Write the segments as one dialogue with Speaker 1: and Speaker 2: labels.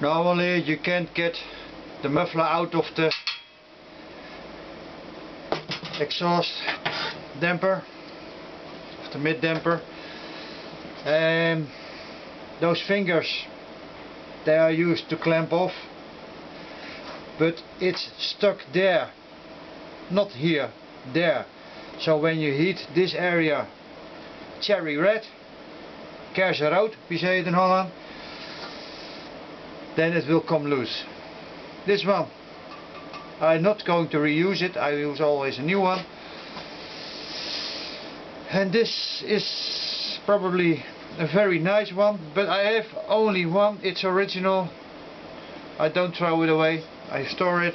Speaker 1: Normally you can't get the muffler out of the exhaust damper, of the mid damper, and those fingers, they are used to clamp off, but it's stuck there, not here, there. So when you heat this area cherry red, kersenrood, wie zei het in Holland, then it will come loose. This one, I'm not going to reuse it, I use always a new one. And this is probably a very nice one, but I have only one, it's original. I don't throw it away, I store it.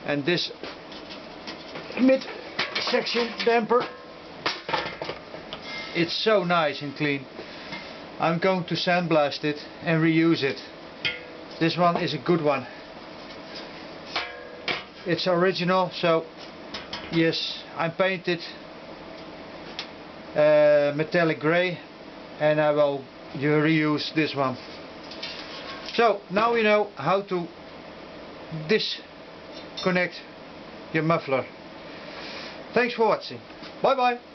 Speaker 1: And this mid section damper, it's so nice and clean. I'm going to sandblast it and reuse it. This one is a good one. It's original, so yes, I painted metallic grey, and I will reuse this one. So now we know how to disconnect your muffler. Thanks for watching. Bye bye.